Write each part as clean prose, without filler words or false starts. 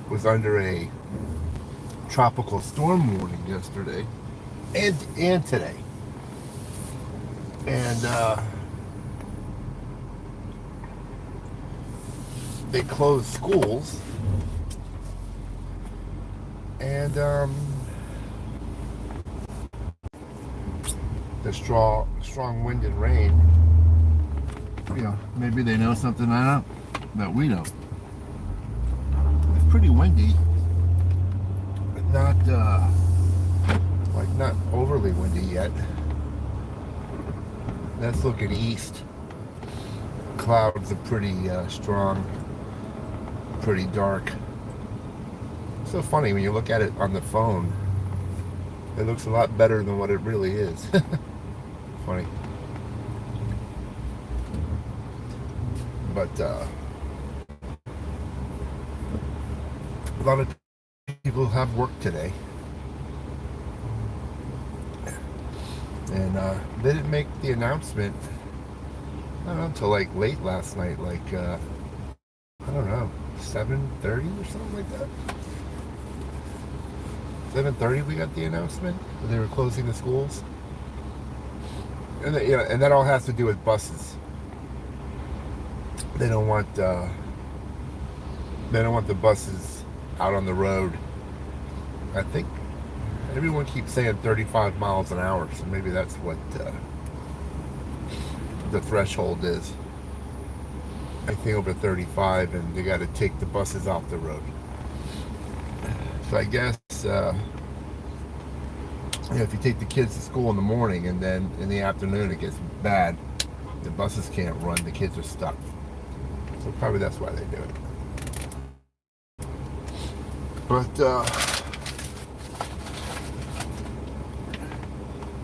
was under a tropical storm warning yesterday and today. And they closed schools, and the strong wind and rain. Maybe they know something I don't that we don't. It's pretty windy, but not overly windy yet. That's looking east. Clouds are pretty strong, pretty dark. So funny when you look at it on the phone. It looks a lot better than what it really is. Funny. But a lot of people have work today. And they didn't make the announcement, I don't know, until like late last night, like, I don't know, 7:30 or something like that. 7:30 we got the announcement that they were closing the schools. And and that all has to do with buses. They don't want the buses out on the road. I think everyone keeps saying 35 miles an hour, so maybe that's what the threshold is. I think over 35, and they got to take the buses off the road. So I guess if you take the kids to school in the morning and then in the afternoon it gets bad, the buses can't run, the kids are stuck. So probably that's why they do it. But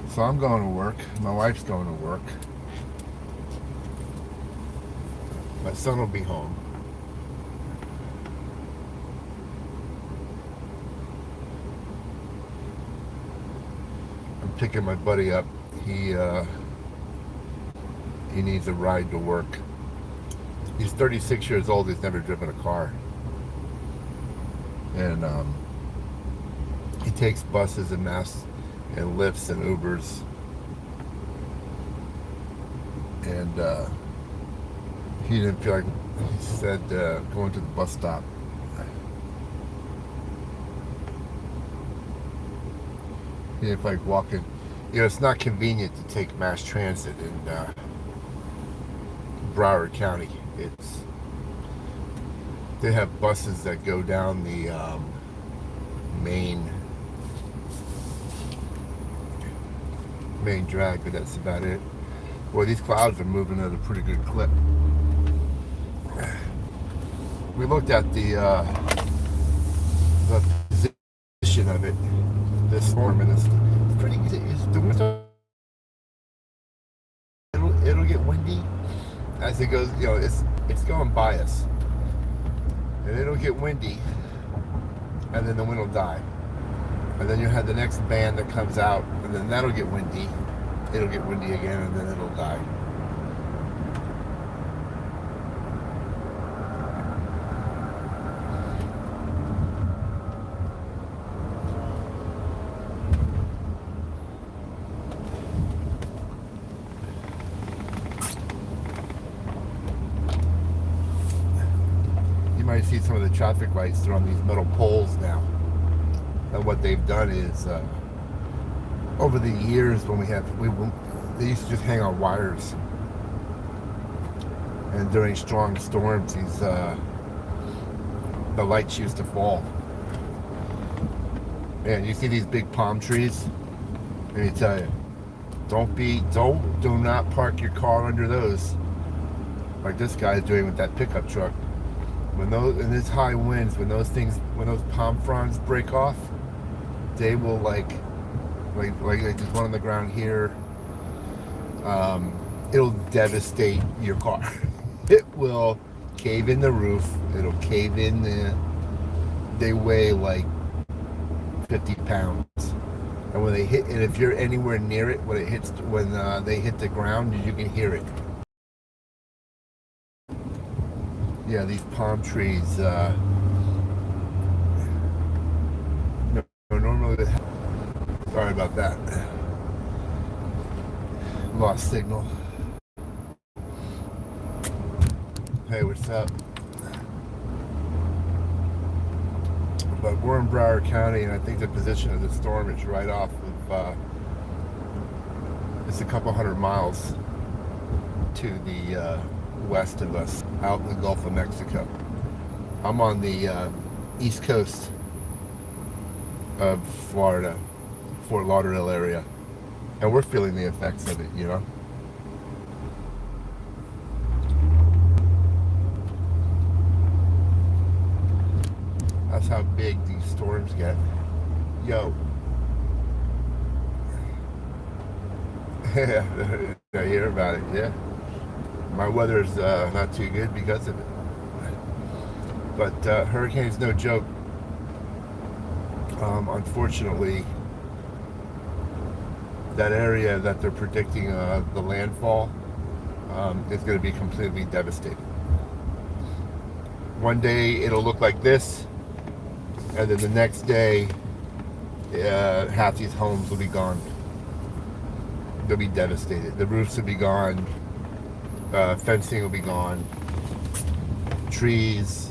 so I'm going to work. My wife's going to work. My son will be home. I'm picking my buddy up. He needs a ride to work. He's 36 years old. He's never driven a car. And he takes buses and Lyfts and Ubers. And he didn't feel like, he said, going to the bus stop. He didn't feel like walking. It's not convenient to take mass transit in Broward County. They have buses that go down the main drag, but that's about it. Well, these clouds are moving at a pretty good clip. We looked at the position of it, this storm, and it's pretty good. It'll get windy as it goes. It's going by us, and it'll get windy, and then the wind will die, and then you have the next band that comes out, and then that'll get windy. It'll get windy again, and then it'll die. You might see some of the traffic lights. They're on these metal poles now. And what they've done is, over the years, they used to just hang on wires. And during strong storms, the lights used to fall. And you see these big palm trees? Let me tell you, do not park your car under those, like this guy's doing with that pickup truck. In this high winds, when those palm fronds break off, they will like there's one on the ground here. It'll devastate your car. It will cave in the roof. It'll cave in they weigh like 50 pounds. And when they hit, and if you're anywhere near it, when they hit the ground, you can hear it. Yeah, these palm trees, lost signal. Hey, what's up? But we're in Broward County, and I think the position of the storm is right off of, it's a couple hundred miles to the west of us, out in the Gulf of Mexico. I'm on the east coast of Florida, Fort Lauderdale area, and we're feeling the effects of it, you know? That's how big these storms get. Yo. Yeah, I hear about it, yeah. My weather's not too good because of it. But hurricane's no joke. Unfortunately, that area that they're predicting the landfall is going to be completely devastated. One day it'll look like this, and then the next day half these homes will be gone. They'll be devastated. The roofs will be gone. Fencing will be gone. Trees,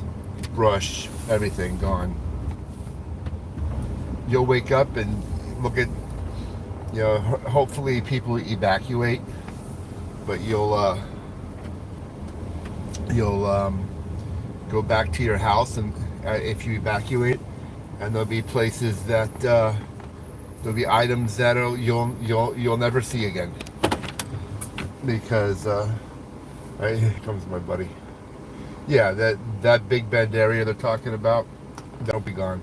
brush, everything gone. You'll wake up and look at, you know, hopefully people evacuate, but you'll go back to your house, and if you evacuate, and there'll be places that there'll be items that you'll never see again, because right, here comes my buddy. Yeah, that Big Bend area they're talking about, that'll be gone.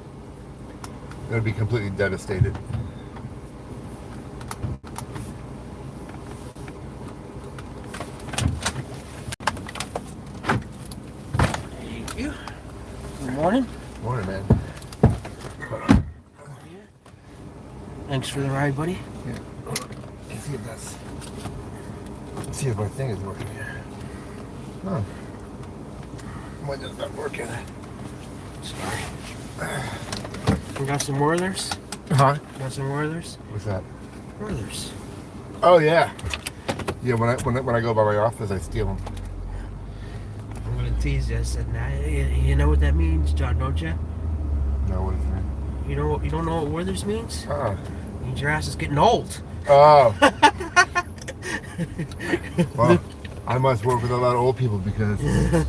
It'll be completely devastated. Thank you. Good morning. Morning, man. Thanks for the ride, buddy. Yeah. Let's see if my thing is working. Huh. Mine is not working. Sorry. We got some Werthers? Huh? Got some Werthers? What's that? Werthers. Oh yeah. Yeah. When I go by my office, I steal them. I'm gonna tease you. I said, nah, you know what that means, John, don't you? No, what does it mean? You don't know what Werthers means? Uh-uh. It means your ass is getting old. Oh. Well, I must work with a lot of old people, because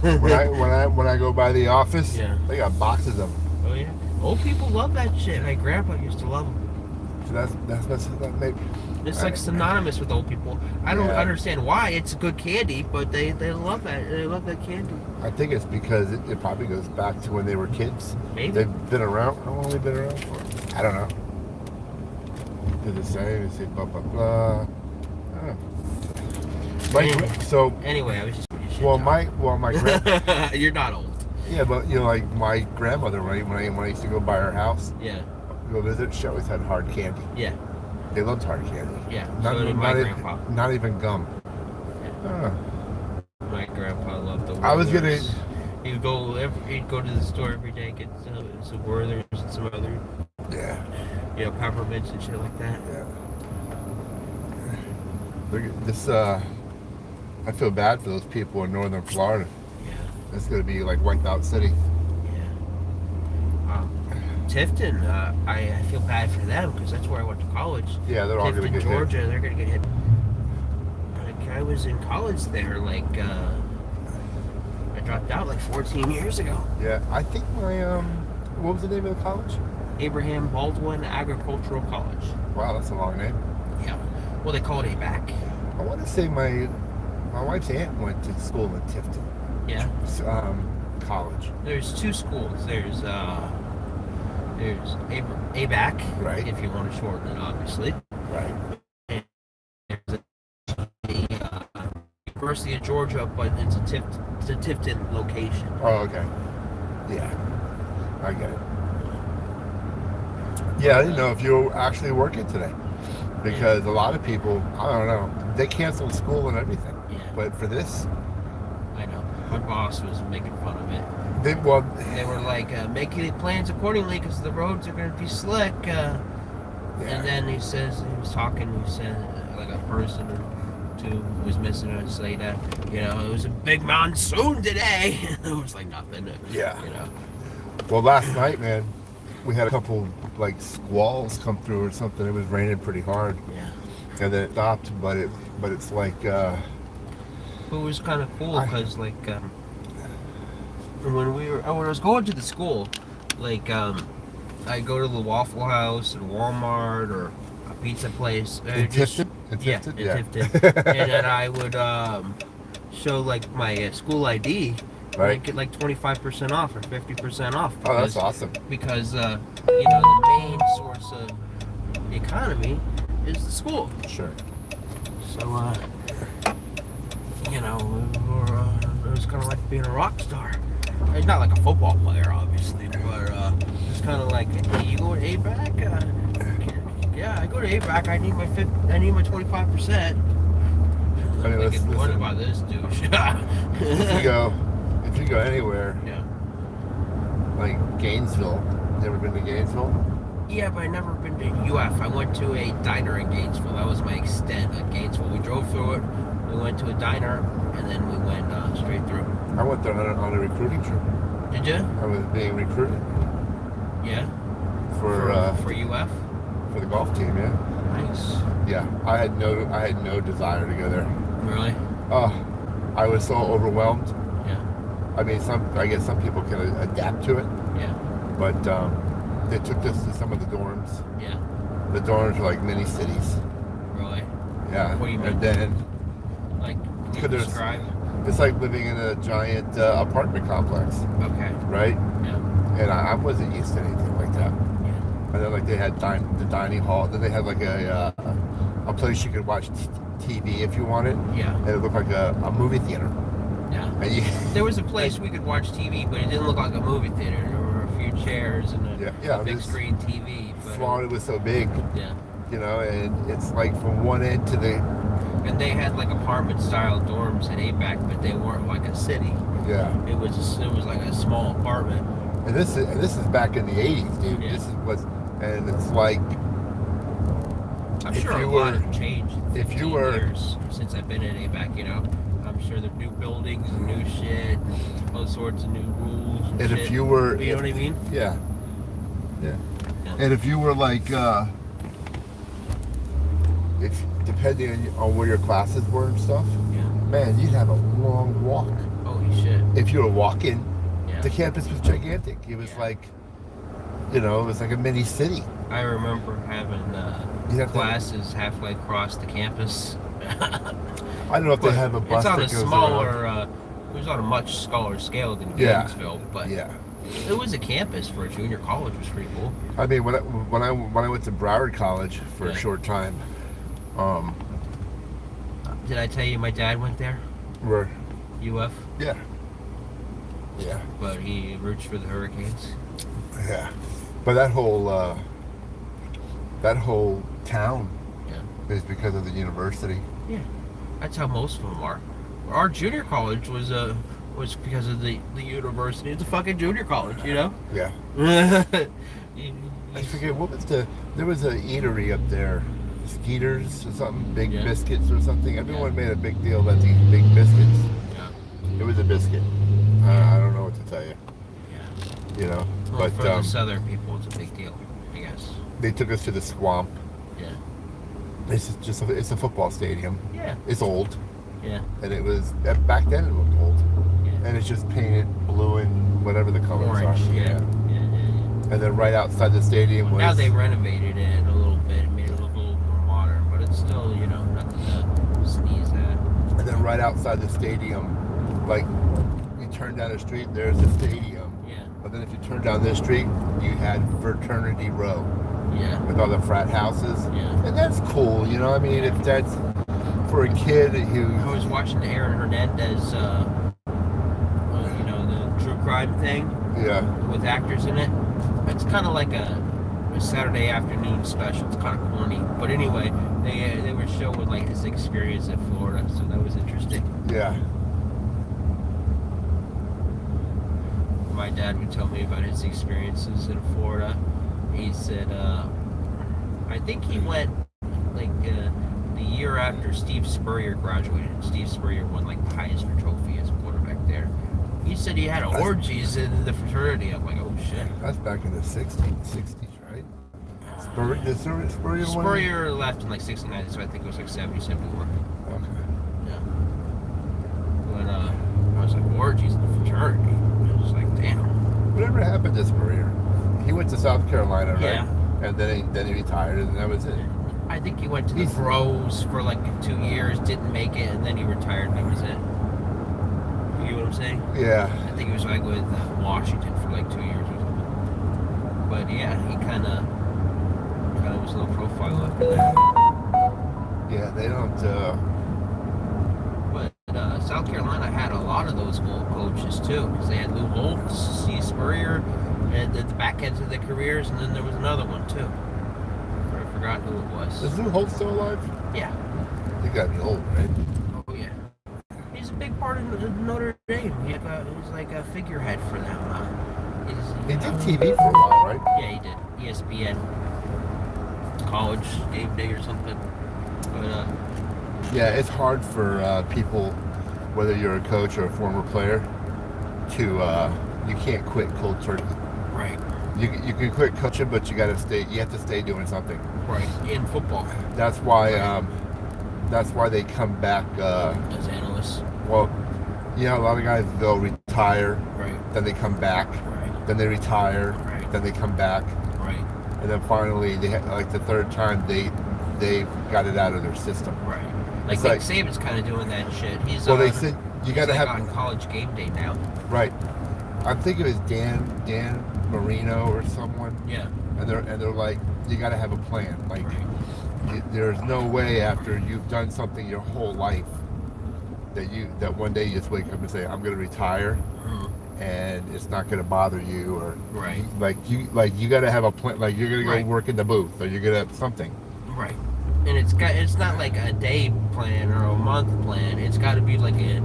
when I go by the office, yeah, they got boxes of them. Oh yeah. Old people love that shit. My grandpa used to love them. So that maybe. It's like synonymous with old people. I don't understand why. It's good candy, but they love that. They love that candy. I think it's because it probably goes back to when they were kids. Maybe. They've been around. How long have they been around for? I don't know. They're the same. They say blah, blah, blah. So anyway, I was just... my grand... You're not old. Yeah, but, you know, like my grandmother, right, when I used to go by her house, yeah, go visit, she always had hard candy. Yeah. They loved hard candy. Yeah, so did my grandpa. Not even gum. Yeah. My grandpa loved the Werthers. I was gonna... He'd go to the store every day, get some Werthers and some other... Yeah. You know, peppermints and shit like that. Yeah. Look at this, I feel bad for those people in northern Florida. Yeah. It's going to be like wiped out city. Yeah. Tifton, I feel bad for them, because that's where I went to college. Yeah, they're all going to get Georgia, hit. they're going to get hit. Like, I was in college there, like, I dropped out like 14 years ago. Yeah, I think my, what was the name of the college? Abraham Baldwin Agricultural College. Wow, that's a long name. Yeah. Well, they call it ABAC. I want to say my wife's aunt went to school in Tifton. Yeah. College. There's two schools. There's ABAC, right? If you want to shorten it, obviously. Right. And there's the University of Georgia, but it's a Tifton location. Oh, okay. Yeah, I get it. Yeah, I didn't know if you were actually working today, because a lot of people, I don't know, they canceled school and everything. Yeah. But for this, I know. My boss was making fun of it. they were like, making the plans accordingly because the roads are going to be slick. Yeah. And then he was talking, he said, like a person to who was missing us say that, it was a big monsoon today. It was like nothing. Yeah. You know. Well, last night, man, we had a couple like squalls come through or something. It was raining pretty hard. Yeah. And then it stopped, but it's like. It was kind of cool because when I was going to the school, like I go to the Waffle House or Walmart or a pizza place. In Tifton? Yeah. And then I would show like my school ID. Right. And get like 25% off or 50% off. Oh, that's awesome. Because the main source of the economy is the school. Sure. So it was kind of like being a rock star. It's not like a football player, obviously, but it's kind of like, hey, you go to ABAC? Yeah, I go to ABAC. I need my 25%. I mean, listen. What about this douche? If you go anywhere, yeah, like Gainesville, you ever been to Gainesville? Yeah, but I never been to UF. I went to a diner in Gainesville. That was my extent at Gainesville. We drove through it. We went to a diner, and then we went straight through. I went there on a recruiting trip. Did you? I was being recruited. Yeah. For UF. For the golf team, yeah. Nice. Yeah, I had no desire to go there. Really? Oh, I was so overwhelmed. Yeah. I mean, I guess some people can adapt to it. Yeah. But they took us to some of the dorms. Yeah. The dorms are like mini cities. Really? Yeah. What do you mean? And then, like, can you describe? It's like living in a giant apartment complex. Okay. Right? Yeah. And I wasn't used to anything like that. Yeah. And then like they had the dining hall. Then they had like a place you could watch TV if you wanted. Yeah. And it looked like a movie theater. Yeah. And there was a place we could watch TV, but it didn't look like a movie theater. There were a few chairs and a big screen TV. But Florida was so big. Yeah. And it's like from one end to the. And they had like apartment-style dorms at ABAC, but they weren't like a city. Yeah. It was like a small apartment. And this is back in the '80s, dude. Yeah. And it's like. I'm sure a lot have changed in 15 years since I've been at ABAC. I'm sure there's new buildings and new shit, all sorts of new rules. And shit. If you were, you know what I mean? Yeah. Yeah. And if you were like, if depending on where your classes were and stuff, man, you'd have a long walk. Holy shit! If you were walking, the campus was gigantic. It was like, it was like a mini city. I remember having classes halfway across the campus. I don't know if they have a bus that goes around. It was on a much smaller scale than Gainesville, but it was a campus for a junior college. It was pretty cool. I mean, when I went to Broward College for a short time. Did I tell you my dad went there? Where? UF. Yeah. Yeah. But he roots for the Hurricanes. Yeah. But that whole town is because of the university. Yeah. That's how most of them are. Our junior college was because of the university. It's a fucking junior college, Yeah. I forget what was there was a eatery up there, Skeeters or something, Big Biscuits or something. Everyone made a big deal about these big biscuits. Yeah. It was a biscuit. I don't know what to tell you. Yeah. Well, but for the southern people, it's a big deal, I guess. They took us to the swamp. Yeah. It's a football stadium. Yeah. It's old. Yeah. And it was back then it looked old. Yeah. And it's just painted blue and whatever the colors Orange, are. Yeah. And then right outside the stadium was. Now they renovated it a little bit, made it look a little more modern, but it's still, nothing to sneeze at. And then right outside the stadium, like you turn down the street, there's a stadium. Yeah. But then if you turn down this street, you had Fraternity Row. Yeah. With all the frat houses. Yeah. And that's cool, I mean, if that's for a kid who. I was watching the Aaron Hernandez, the true crime thing. Yeah. With actors in it. It's kind of like a Saturday afternoon special. It's kind of corny. But anyway, they were showing like his experience in Florida, so that was interesting. Yeah. My dad would tell me about his experiences in Florida. He said, I think he went like the year after Steve Spurrier graduated. Steve Spurrier won like the Heisman Trophy as a quarterback there. He said he had orgies in the fraternity. I'm like, oh shit. That's back in the 60s, right? Spurrier won? Spurrier left in like 69, so I think it was like 70, 71. Okay. Yeah. But I was like, orgies in the fraternity. I was like, damn. Whatever happened to Spurrier? He went to South Carolina, right? Yeah. And then he retired, and that was it. I think he went to the pros for like 2 years, didn't make it, and then he retired, and that was it. You know what I'm saying? Yeah. I think he was like with Washington for like 2 years or something. But yeah, he kind of was low profile after that. Yeah, they don't. But South Carolina had a lot of those old coaches too, because they had Lou Holtz, Steve Spurrier, at the back ends of their careers, and then there was another one too. I forgot who it was. Is Lou Holtz still alive? Yeah. He gotta be old, right? Oh yeah. He's a big part of Notre Dame. He's like a figurehead for them. He did TV for a while, right? Yeah, he did. ESPN, college game day or something. But yeah, it's hard for people, whether you're a coach or a former player, to you can't quit cold turkey. Right. You can quit coaching, but you gotta stay. You have to stay doing something. Right. In football. That's why. That's why they come back. As analysts. Well, you know, a lot of guys they'll retire. Right. Then they come back. Right. Then they retire. Right. Then they come back. Right. And then finally, like the third time, they got it out of their system. Right. Like Nick Saban's kind of doing that shit. He's they said you got to have on College Game Day now. Right. I think it was Dan Marino or someone. Yeah. And they're like, you got to have a plan. Like, there's no way after you've done something your whole life that one day you just wake up and say, I'm going to retire, and it's not going to bother you, or right. Like you got to have a plan. Like you're going to go work in the booth, or you're going to have something. Right. And it's not like a day plan or a month plan. It's got to be like a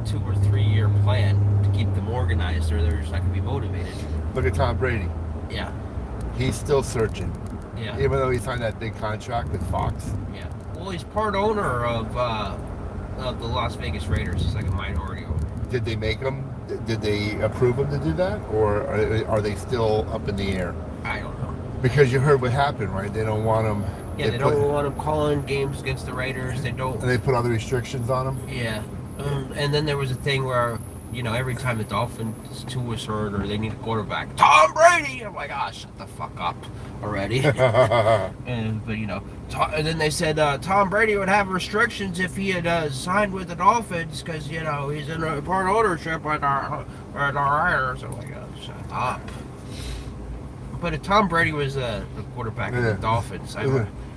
2 or 3 year plan to keep them organized, or they're just not going to be motivated. Look at Tom Brady. Yeah. He's still searching. Yeah. Even though he signed that big contract with Fox. Yeah. Well, he's part owner of the Las Vegas Raiders. He's like a minority owner. Did they make him? Did they approve him to do that, or are they still up in the air? I don't know. Because you heard what happened, right? They don't want him. Yeah, they don't want him calling games against the Raiders. They don't. And they put other restrictions on him. Yeah. And then there was a thing where, you know, every time the Dolphins two was hurt or they need a quarterback, Tom Brady. I'm like, shut the fuck up already. But you know, and then they said Tom Brady would have restrictions if he had signed with the Dolphins because you know he's in a part ownership with our Raiders. I'm like, shut up. But if Tom Brady was the quarterback of the Dolphins,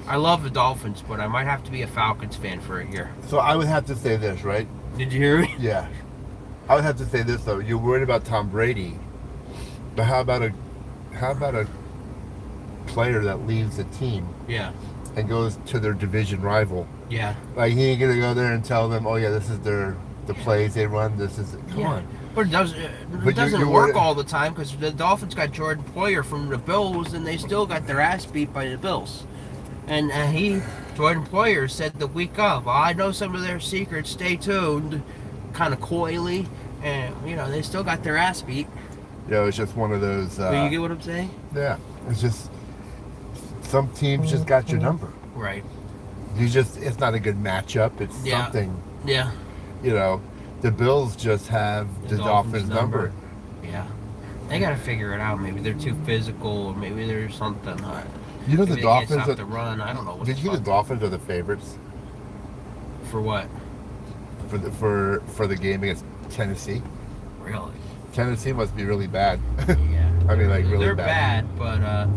I love the Dolphins, but I might have to be a Falcons fan for a year. So I would have to say this, right? Did you hear me? Yeah. I would have to say this though. You're worried about Tom Brady, but how about a player that leaves the team? Yeah. And goes to their division rival. Yeah. Like he ain't gonna go there and tell them, oh yeah, this is the plays they run. This is come on. But it doesn't work all the time because the Dolphins got Jordan Poyer from the Bills and they still got their ass beat by the Bills. And Jordan Poyer said the week of, I know some of their secrets, stay tuned, kind of coyly, and you know they still got their ass beat. Yeah, it's just one of those. Do you get what I'm saying? Yeah, it's just some teams just got your number. Right. It's not a good matchup. It's something. Yeah. You know, the Bills just have the Dolphins number. Yeah. They got to figure it out. Maybe they're too physical, or maybe there's something. You know the Dolphins have to run. I don't know. Did you know the Dolphins are the favorites? For what? For the game against Tennessee. Really? Tennessee must be really bad. Yeah. I mean, like really they're bad. They're bad,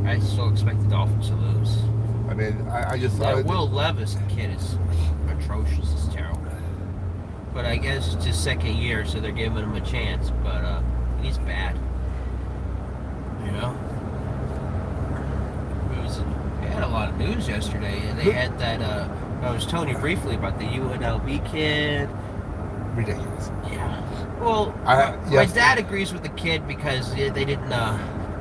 but I still expect the Dolphins to lose. I mean, I just. Will Levis, the kid, is atrocious. It's terrible. But I guess it's his second year, so they're giving him a chance. But he's bad. You know. They had a lot of news yesterday. They had that. I was telling you briefly about the UNLV kid. Ridiculous. Yeah. Well, my dad agrees with the kid because they didn't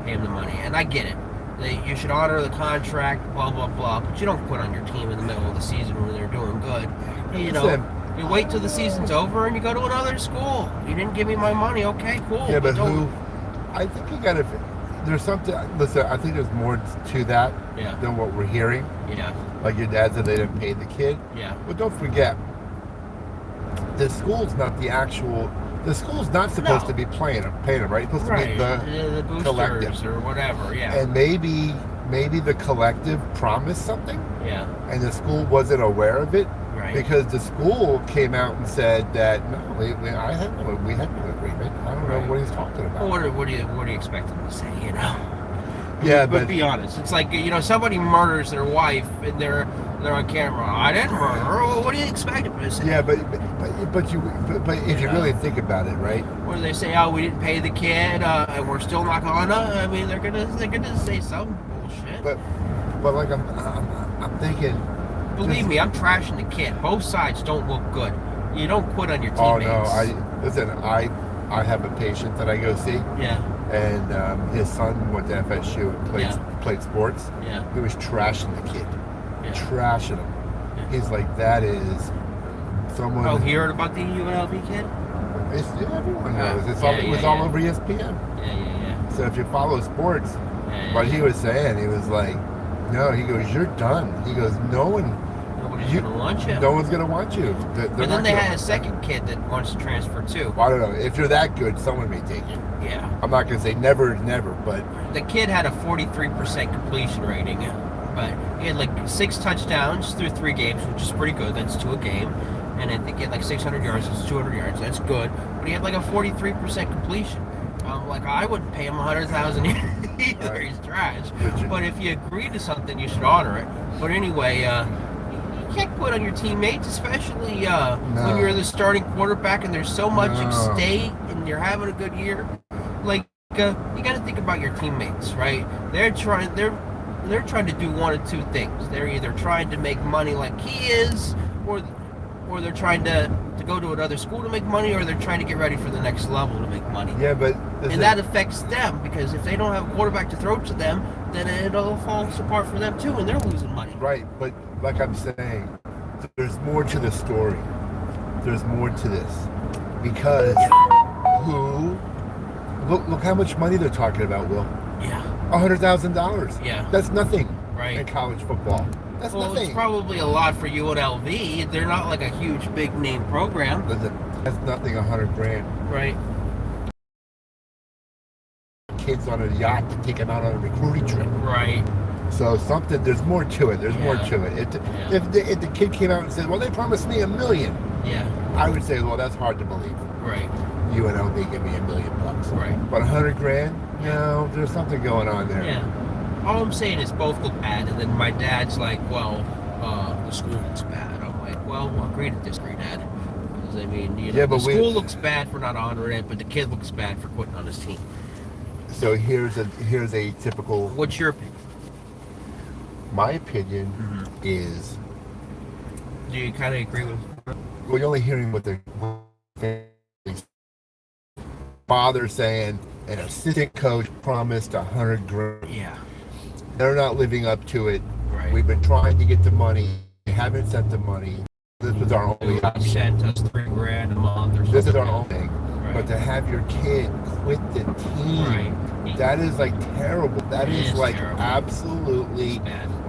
pay him the money, and I get it. You should honor the contract, blah, blah, blah. But you don't quit on your team in the middle of the season when they're doing good. You know, you wait till the season's over and you go to another school. You didn't give me my money, okay, cool. Yeah, but I think you gotta, there's something, listen, I think there's more to that than what we're hearing. Yeah. Like your dad said they didn't pay the kid. Yeah. But don't forget, the school's not supposed to be paying him, right? It's supposed to be the boosters collective or whatever, And maybe the collective promised something. Yeah. And the school wasn't aware of it. Right. Because the school came out and said that no, we had no agreement. I don't know what he's talking about. Well, what do you expect him to say? You know. Yeah, but be honest. It's like, you know, somebody murders their wife and they're on camera. I didn't murder her. Well, what do you expect him to say? Yeah, but if you really think about it, right? Or they say, oh, we didn't pay the kid, and we're still not gonna. I mean, they're gonna say some bullshit. But like I'm thinking. Believe me, I'm trashing the kid. Both sides don't look good. You don't quit on your teammates. Oh no, I have a patient that I go see. Yeah. And his son went to FSU and played sports. Yeah. He was trashing the kid. Yeah. Trashing him. Yeah. He's like, that is someone. Oh, you heard about the UNLV kid? Everyone knows. It was all over ESPN. Yeah. So if you follow sports, what he was saying, he was like, no, he goes, you're done. He goes, nobody's gonna want you. No one's gonna want you. And then they had a second kid that wants to transfer too. Well, I don't know. If you're that good, someone may take you. Yeah. I'm not gonna say never, but the kid had a 43% completion rating, but he had like 6 touchdowns through 3 games, which is pretty good. That's 2 a game. And I think he had like 600 yards. That's 200 yards. That's good. But he had like a 43% completion. Like, I wouldn't pay him $100,000 either. Right. He's trash. But if you agree to something, you should honor it. But anyway, you can't quit on your teammates, especially when you're the starting quarterback and there's so much at stake and you're having a good year. Like, you got to think about your teammates, right? They're trying to do one of 2 things. They're either trying to make money like he is, or they're trying to go to another school to make money, or they're trying to get ready for the next level to make money. Yeah, but that affects them, because if they don't have a quarterback to throw to them, then it all falls apart for them too, and they're losing money. Right, but like I'm saying, there's more to the story. There's more to this, because look how much money they're talking about, Will. Yeah. $100,000. Yeah. That's nothing. Right. In college football. That's nothing. It's probably a lot for UNLV. They're not like a huge big name program. That's nothing. $100,000. Right. Kids on a yacht to take them out on a recruiting trip. Right. So there's more to it. There's more to it. If the kid came out and said, well, they promised me $1 million. Yeah. I would say, well, that's hard to believe. Right. UNLV give me $1 million. Right. But $100,000? No, there's something going on there. Yeah. All I'm saying is both look bad, and then my dad's like, well, the school looks bad. I'm like, well, we'll agree to disagree, Dad. Because, I mean, the school looks bad for not honoring it, but the kid looks bad for quitting on his team. So here's a typical... What's your opinion? My opinion is... Do you kind of agree with... Well, you're only hearing what the father saying an assistant coach promised $100,000. Yeah. They're not living up to it. Right. We've been trying to get the money. They haven't sent the money. This was our only option. Sent us $3,000 a month or something. This is our only thing. Right. But to have your kid quit the team, that is like terrible. That is like terrible. Absolutely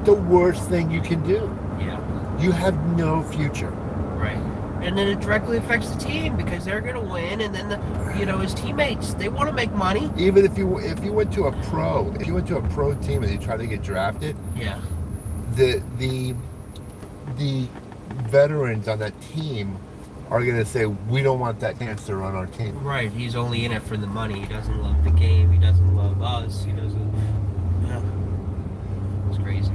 the worst thing you can do. Yeah. You have no future. Right. And then it directly affects the team, because they're going to win, and then his teammates, they want to make money. Even if you went to a pro team and you try to get drafted, the veterans on that team are going to say, we don't want that cancer on our team. Right. He's only in it for the money. He doesn't love the game. He doesn't love us. He doesn't. Yeah. It's crazy.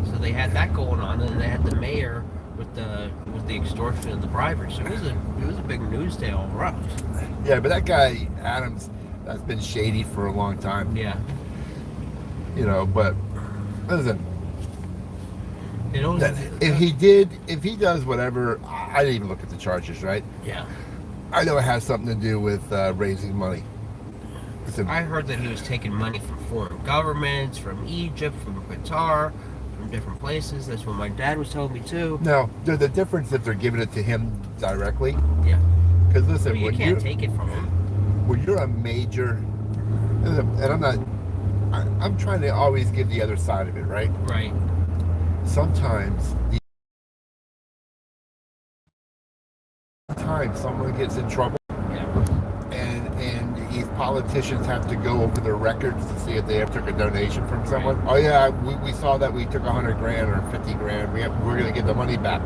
So they had that going on, and then they had the mayor with the extortion and the bribery. So it was a big news day all around. Yeah, but that guy Adams, that's been shady for a long time. Yeah. But listen, if he does whatever, I didn't even look at the charges, right? Yeah. I know it has something to do with raising money. Listen, I heard that he was taking money from foreign governments, from Egypt, from Qatar, from different places. That's what my dad was telling me too. Now, the difference if they're giving it to him directly. Yeah. Because listen, You can't take it from him. When you're a major, and I'm not, I'm trying to always give the other side of it, right? Right. Sometimes someone gets in trouble, and these politicians have to go over their records to see if they ever took a donation from someone. Right. Oh yeah, we saw that we took $100 grand or $50 grand. We're going to get the money back.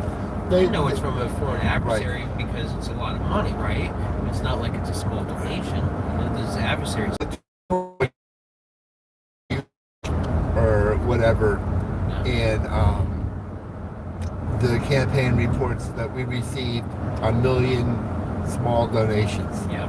They know it's from a foreign adversary, right, because it's a lot of money, right? It's not like it's a small donation. There's adversaries or whatever, and the campaign reports that we received 1 million small donations. Yeah.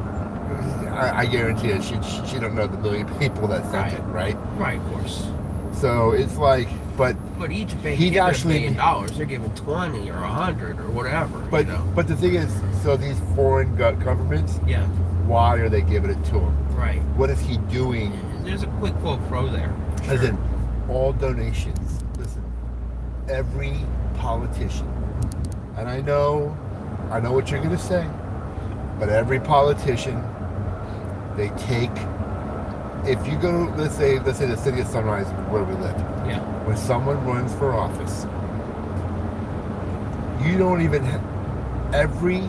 I guarantee you, she don't know the million people that sent it, right? Right, of course. So it's like, but Egypt ain't giving $1 million. They're giving 20 or 100 or whatever. But but the thing is, so these foreign governments, yeah, why are they giving it to him? Right. What is he doing? There's a quick quote pro there. Sure. As in, all donations. Listen, every politician, and I know what you're gonna say, but every politician, they take. If you go, let's say the city of Sunrise, where we live. Yeah. When someone runs for office, you don't even have every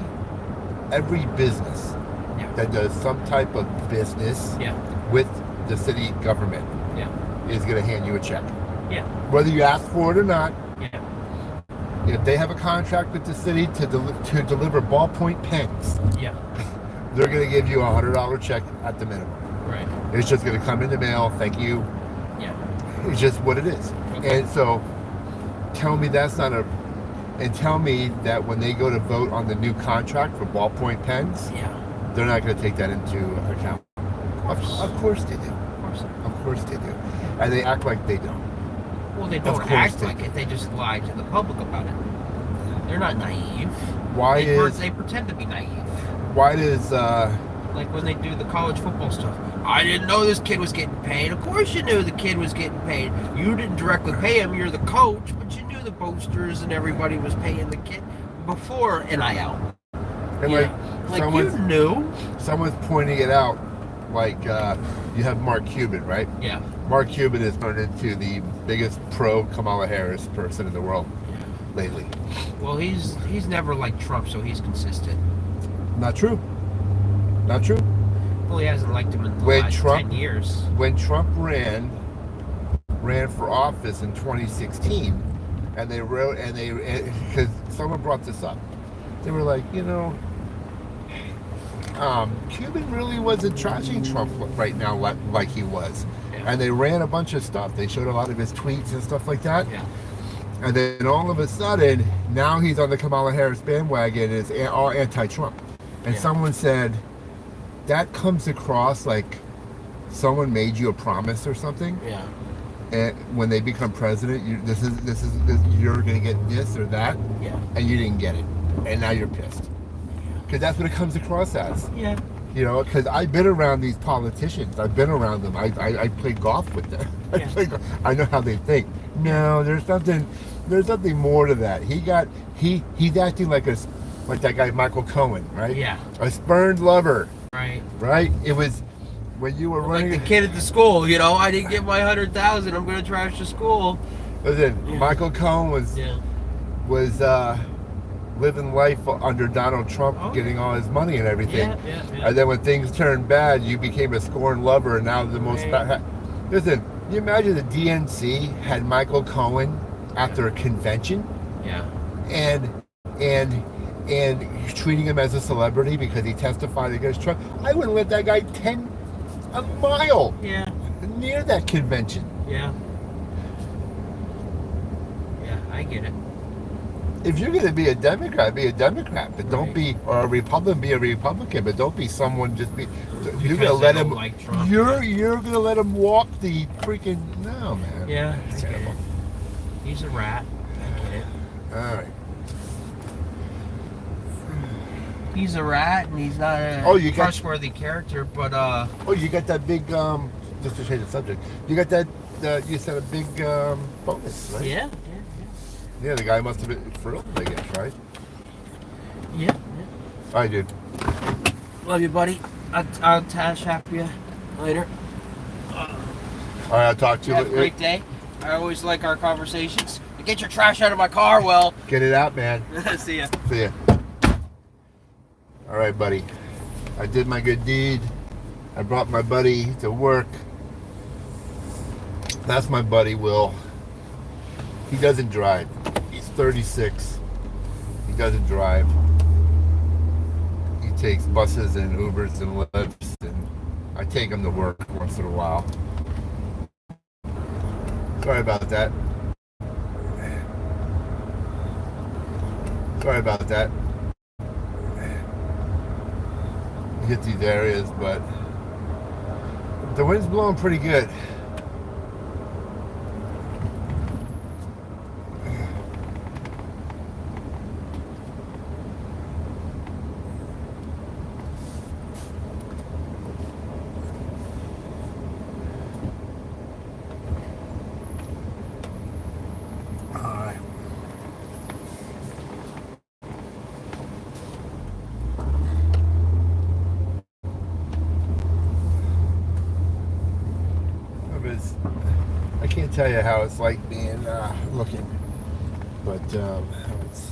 business that does some type of business with the city government is going to hand you a check. Yeah. Whether you ask for it or not. Yeah. If they have a contract with the city to deliver ballpoint pens, they're going to give you a $100 check at the minimum. Right. It's just going to come in the mail. Thank you. Yeah. It's just what it is. Okay. And so, tell me that's not and tell me that when they go to vote on the new contract for ballpoint pens, they're not going to take that into account. Of course they do. Of course they do. And they act like they don't. Well, they don't act like it. They just lie to the public about it. They're not naive. They pretend to be naive. Why does like when they do the college football stuff? I didn't know this kid was getting paid. Of course you knew the kid was getting paid. You didn't directly pay him. You're the coach, but you knew the boosters and everybody was paying the kid before NIL. And you knew. Someone's pointing it out. Like you have Mark Cuban, right? Yeah. Mark Cuban has turned into the biggest pro Kamala Harris person in the world lately. Well, he's never like Trump, so he's consistent. Not true. Well, he hasn't liked him in the last 10 years. When Trump ran for office in 2016, and because someone brought this up, they were like, Cuban really wasn't trashing Trump right now like he was. Yeah. And they ran a bunch of stuff. They showed a lot of his tweets and stuff like that. Yeah. And then all of a sudden, now he's on the Kamala Harris bandwagon and is all anti-Trump. And someone said, that comes across like someone made you a promise or something. Yeah. And when they become president, you're going to get this or that. Yeah. And you didn't get it. And now you're pissed. Because that's what it comes across as. Yeah. Because I've been around these politicians. I've been around them. I play golf with them. I know how they think. No, there's nothing more to that. He's acting like that guy Michael Cohen, right? Yeah. A spurned lover. Right. Right? It was when you were running. Like the kid at the school, I didn't get my 100,000. I'm going to trash the school. Listen, Michael Cohen was living life under Donald Trump, getting all his money and everything. Yeah. And then when things turned bad, you became a scorned lover, and now the most. Listen, you imagine the DNC had Michael Cohen after a convention. Yeah. And treating him as a celebrity because he testified against Trump. I wouldn't let that guy a mile near that convention. Yeah. Yeah, I get it. If you're going to be a Democrat, but don't be, or a Republican, be a Republican, but don't be someone you're going to let him, like Trump. You're going to let him walk the freaking, no, man. Yeah, I get it. He's a rat. I get it. All right. He's a rat, and he's not a trustworthy character, but... Oh, you got that big just to change the subject. You got that? You said a big bonus, right? Yeah. Yeah, the guy must have been thrilled, I guess, right? Yeah. I did. Love you, buddy. I'll chat you later. All right, I'll talk to you Have a later. great day. I always like our conversations. Get your trash out of my car, Will. Get it out, man. See ya. See ya. All right, buddy. I did my good deed. I brought my buddy to work. That's my buddy, Will. He doesn't drive. He's 36. He doesn't drive. He takes buses and Ubers and Lyfts, and I take him to work once in a while. Sorry about that. Sorry about that. Hit these areas, but the wind's blowing pretty good. I can't tell you how it's like being looking, but it's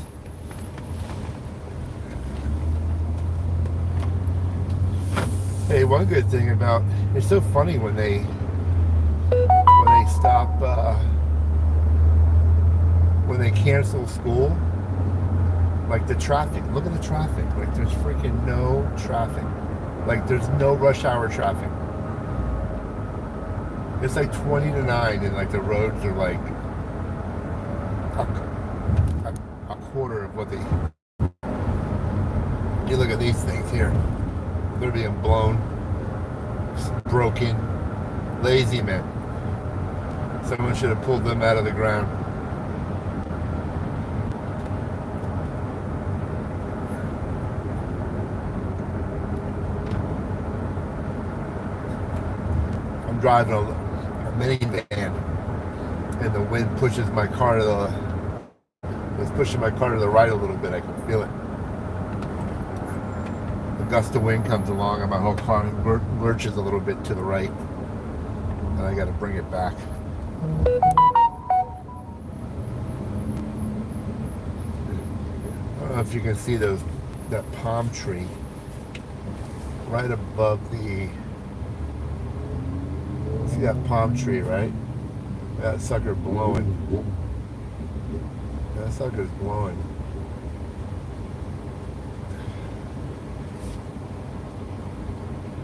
hey, one good thing about it's so funny when they stop when they cancel school, like the traffic. Look at the traffic. Like there's freaking no traffic. Like there's no rush hour traffic. It's like 20 to 9, and like the roads are like a quarter of what they. You look at these things here; they're being blown, broken, lazy men. Someone should have pulled them out of the ground. I'm driving a minivan, and the wind pushes my car to it's pushing my car to the right a little bit. I can feel it. A gust of wind comes along, and my whole car lurches a little bit to the right, and I got to bring it back. I don't know if you can see that palm tree right above the. See that palm tree, right? That sucker blowing. That sucker's blowing.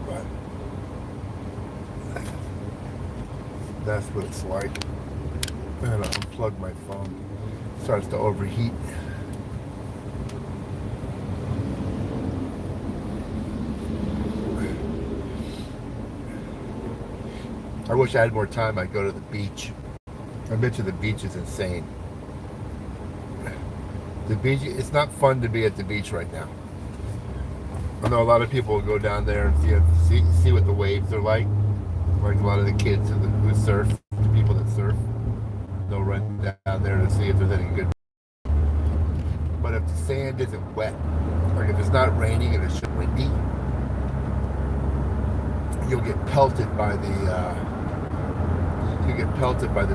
But that's what it's like. I'm gonna unplug my phone. It starts to overheat. I wish I had more time. I'd go to the beach. I bet you the beach is insane. The beach, it's not fun to be at the beach right now. I know a lot of people will go down there and see what the waves are like. Like a lot of the kids who surf, the people that surf, they'll run down there to see if there's any good. But if the sand isn't wet, like if it's not raining and it's just windy, you'll get pelted by the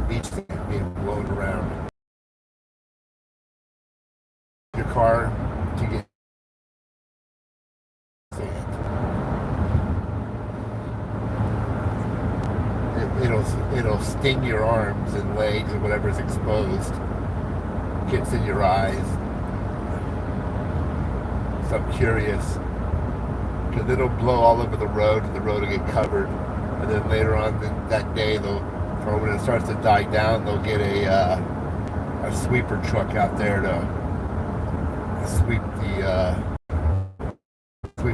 beach sand being blown around your car to get sand. It'll sting your arms and legs and whatever's exposed. Gets in your eyes. So I'm curious. Because it'll blow all over the road, and the road will get covered. And then later on that day, or when it starts to die down, they'll get a sweeper truck out there to sweep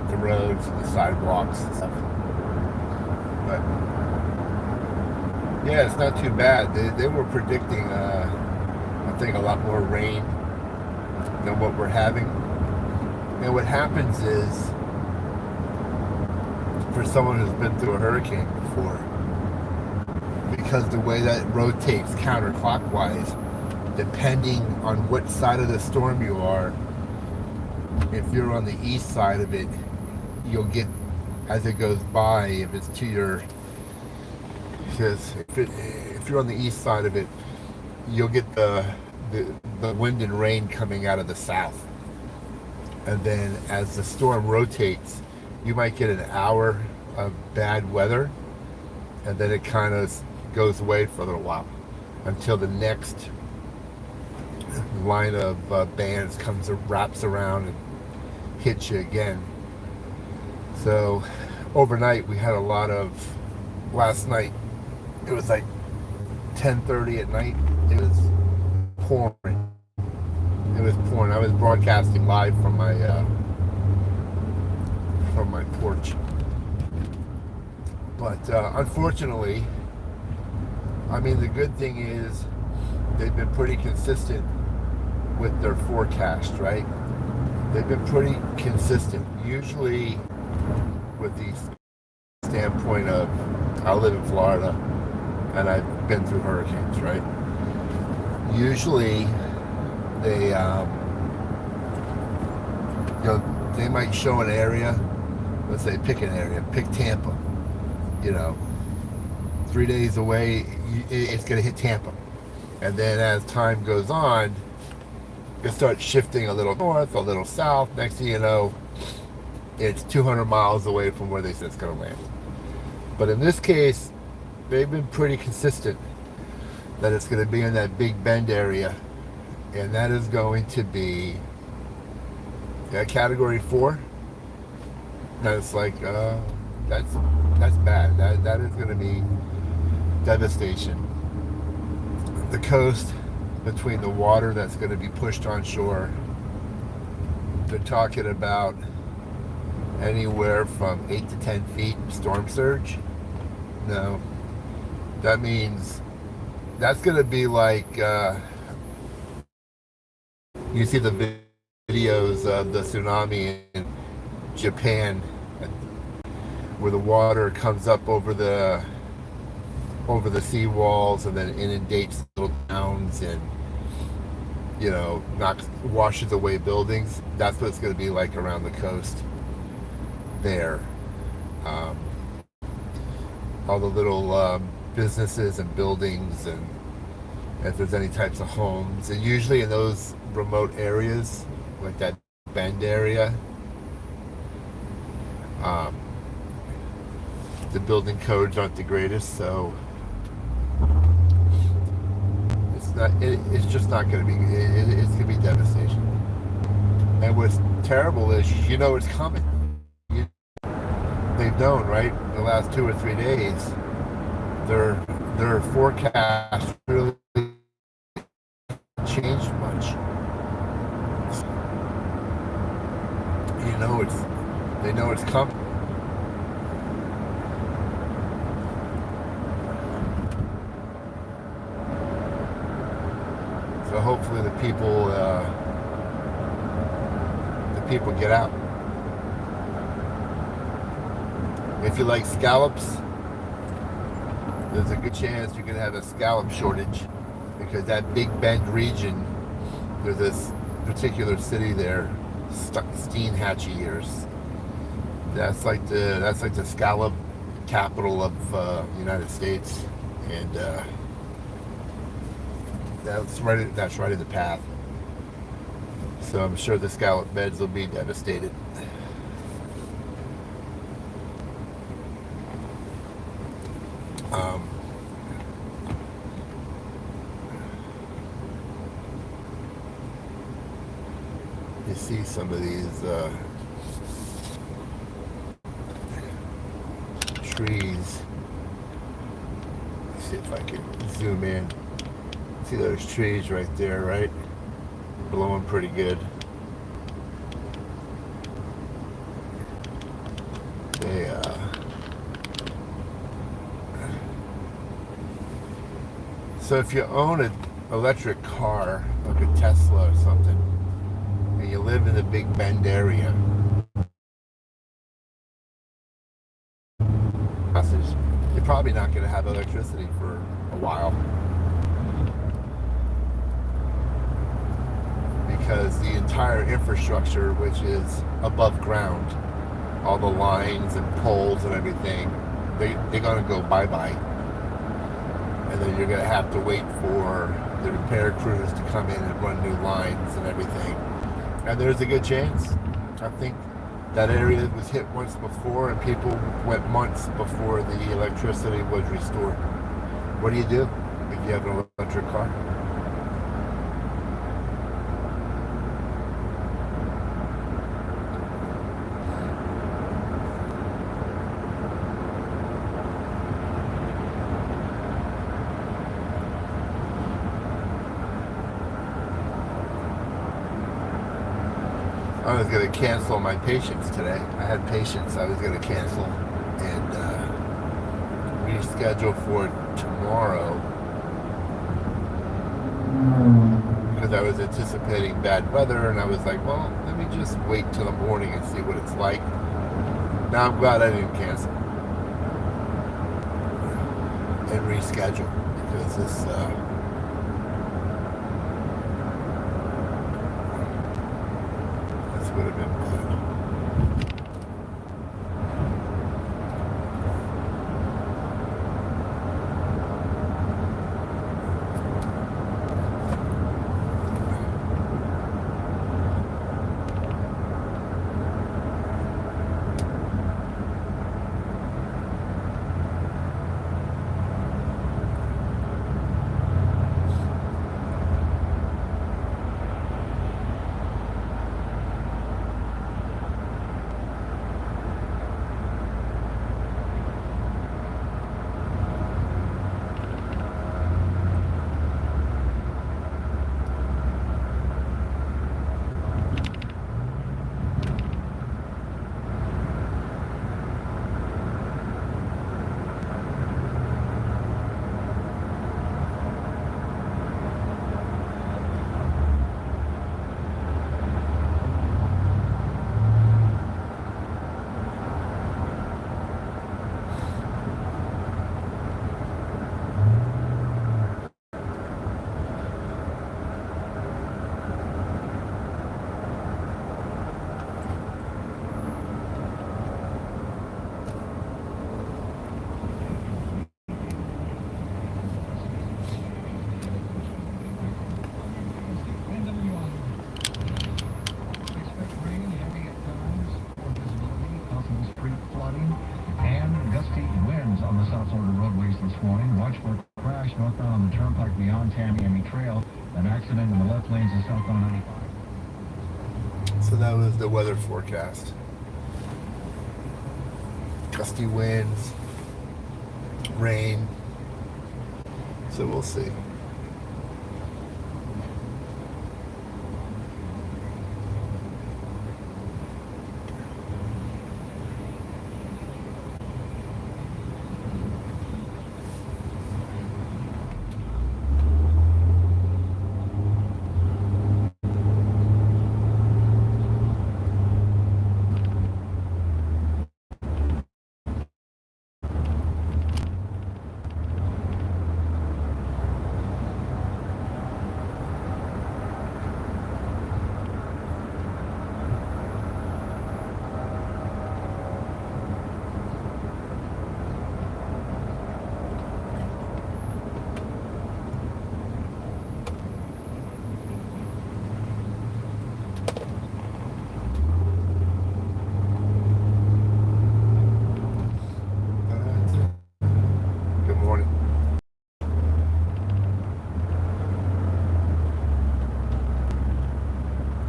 the roads and the sidewalks and stuff. But yeah, it's not too bad. They were predicting, I think, a lot more rain than what we're having. And what happens is, for someone who's been through a hurricane before, because the way that it rotates counterclockwise, depending on what side of the storm you are, if you're on the east side of it, you'll get, as it goes by, if it's to your, because if you're on the east side of it, you'll get the wind and rain coming out of the south. And then as the storm rotates, you might get an hour of bad weather, and then it kind of goes away for a little while until the next line of bands wraps around and hits you again. So overnight we had a lot of, last night it was like 10:30 at night, it was pouring. It was pouring. I was broadcasting live from my porch. But unfortunately, I mean, the good thing is they've been pretty consistent with their forecast, right? They've been pretty consistent. Usually with the standpoint of, I live in Florida and I've been through hurricanes, right? Usually they, they might show an area, let's say pick an area, pick Tampa, 3 days away, it's going to hit Tampa. And then as time goes on, it starts shifting a little north, a little south. Next thing you know, it's 200 miles away from where they said it's going to land. But in this case, they've been pretty consistent that it's going to be in that Big Bend area. And that is going to be category 4. That's like, that's bad. That is going to be devastation. The coast, between the water that's going to be pushed on shore, they're talking about anywhere from 8 to 10 feet storm surge. No, that means that's going to be like, you see the videos of the tsunami in Japan, where the water comes up over the seawalls and then inundates little towns and washes away buildings. That's what it's going to be like around the coast there. All the little businesses and buildings, and if there's any types of homes, and usually in those remote areas like that Bend area, the building codes aren't the greatest, so it's just not going to be, it's going to be devastation. And what's terrible is, it's coming. They've known, right? The last 2 or 3 days, their forecast really changed much. They know it's coming. So hopefully the people get out. If you like scallops, there's a good chance you're going to have a scallop shortage, because that Big Bend region, there's this particular city there, Steinhatchee, that's like the scallop capital of the United States, and that's right in the path. So I'm sure the scallop beds will be devastated. You see some of these trees. Let's see if I can zoom in. See those trees right there, right? Blowing pretty good. So if you own an electric car, like a Tesla or something, and you live in the Big Bend area, you're probably not going to have electricity electricity for a while. Because the entire infrastructure, which is above ground, all the lines and poles and everything, they're going to go bye-bye. And then you're going to have to wait for the repair crews to come in and run new lines and everything. And there's a good chance. I think that area was hit once before, and people went months before the electricity was restored. What do you do if you have an electric car? I was going to cancel my patients today. I had patients I was going to cancel and reschedule for tomorrow because I was anticipating bad weather, and I was like, well, let me just wait till the morning and see what it's like. Now I'm glad I didn't cancel and reschedule, because this would have been bad. So that was the weather forecast. Gusty winds, rain. So we'll see.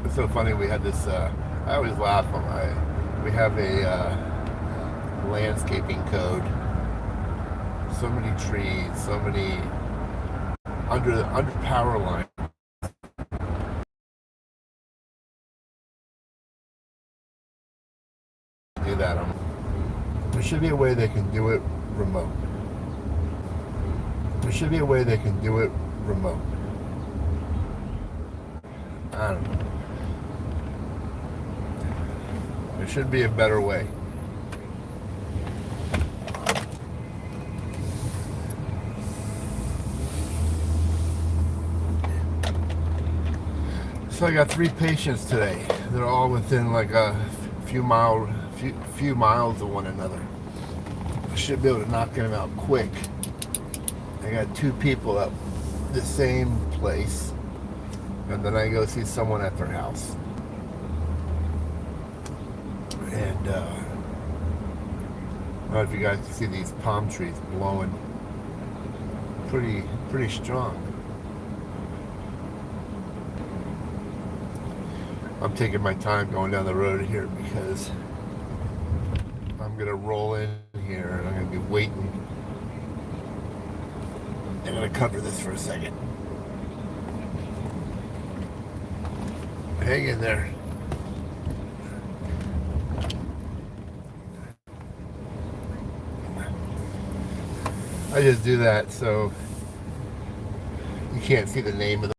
It's so funny, we had this, I always laugh when we have a landscaping code. So many trees, so many under power line. Do that. There should be a way they can do it remote. There should be a way they can do it remote. I don't know. There should be a better way. So I got 3 patients today. They're all within like a few miles of one another. I should be able to knock them out quick. I got 2 people at the same place, and then I go see someone at their house. And I don't know if you guys can see these palm trees blowing pretty strong. I'm taking my time going down the road here because I'm gonna roll in here and I'm gonna be waiting. I'm gonna cover this for a second. Hang in there. I just do that so you can't see the name of the.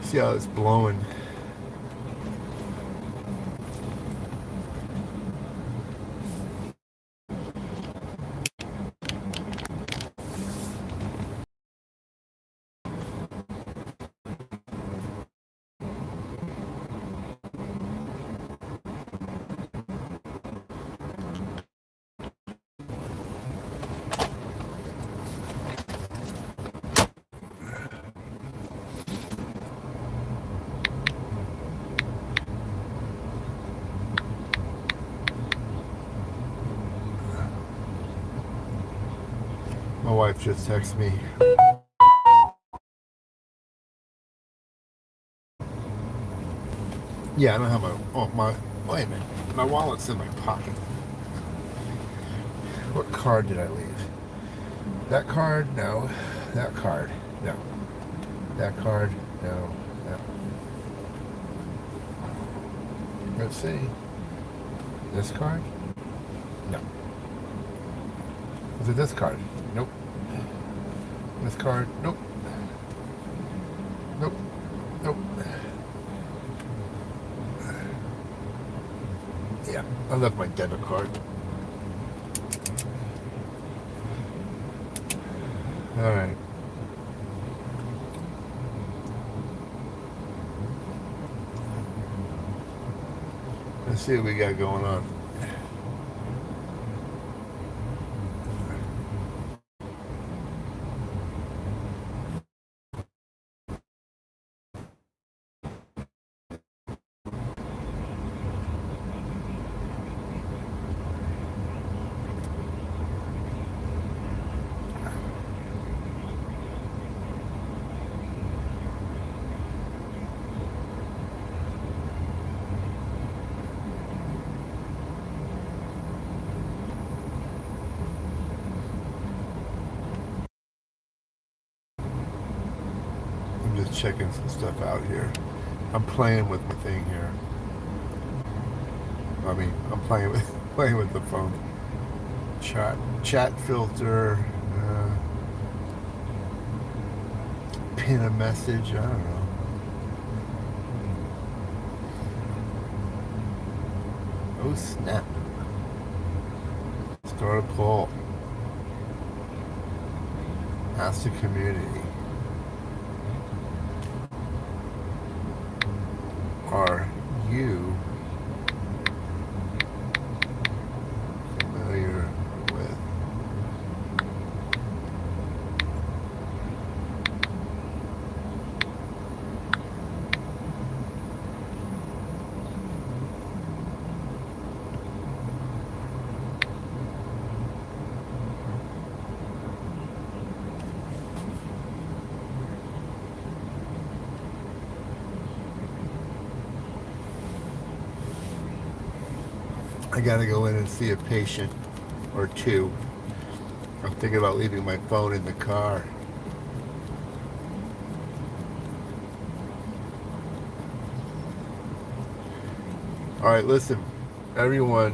See how it's blowing. My wife just texted me. Yeah, I don't have wait a minute. My wallet's in my pocket. What card did I leave? That card? No. That card? No. That card? No. No. Let's see. This card? No. Was it this card? Nope. This card? Nope. Nope. Nope. Yeah, I left my debit card. All right. Let's see what we got going on. Just checking some stuff out here. I'm playing with my thing here. I mean, I'm playing with the phone. Chat filter. Pin a message. I don't know. Oh snap! Start a poll. Ask the community. Are you familiar with I gotta go in and see a patient or 2. I'm thinking about leaving my phone in the car. All right, listen, everyone.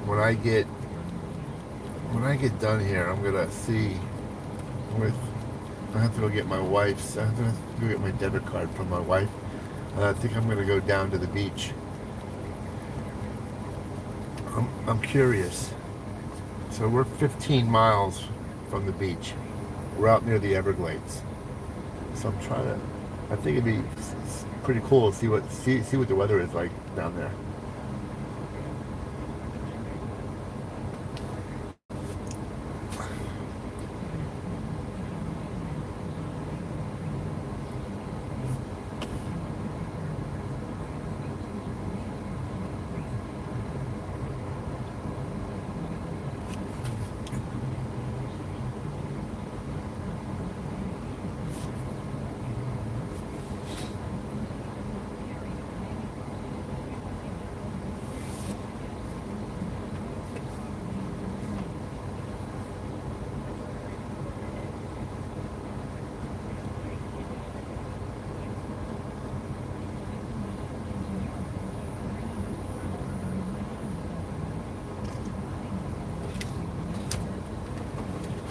When I get done here, I'm gonna see. I have to go get my wife's. I have to go get my debit card from my wife. I think I'm gonna go down to the beach. I'm curious. So we're 15 miles from the beach. We're out near the Everglades. So I'm trying to. I think it'd be pretty cool to see what the weather is like down there.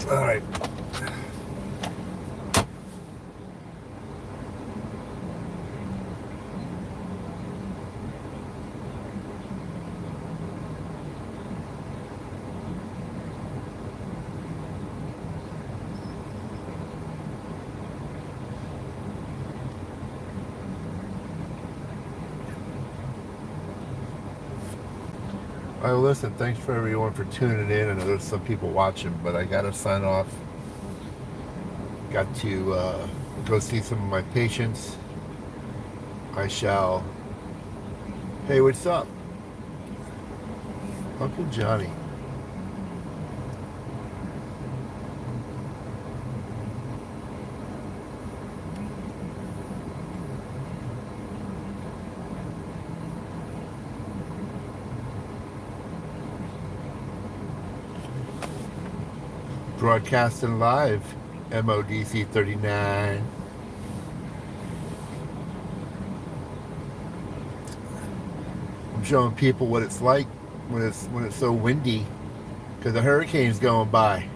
All right. All right, well, listen, thanks for everyone for tuning in. I know there's some people watching, but I got to sign off. Got to go see some of my patients. I shall. Hey, what's up? Uncle Johnny. Broadcasting live, MODC 39. I'm showing people what it's like when it's so windy, because the hurricane's going by.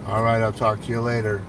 All right, I'll talk to you later.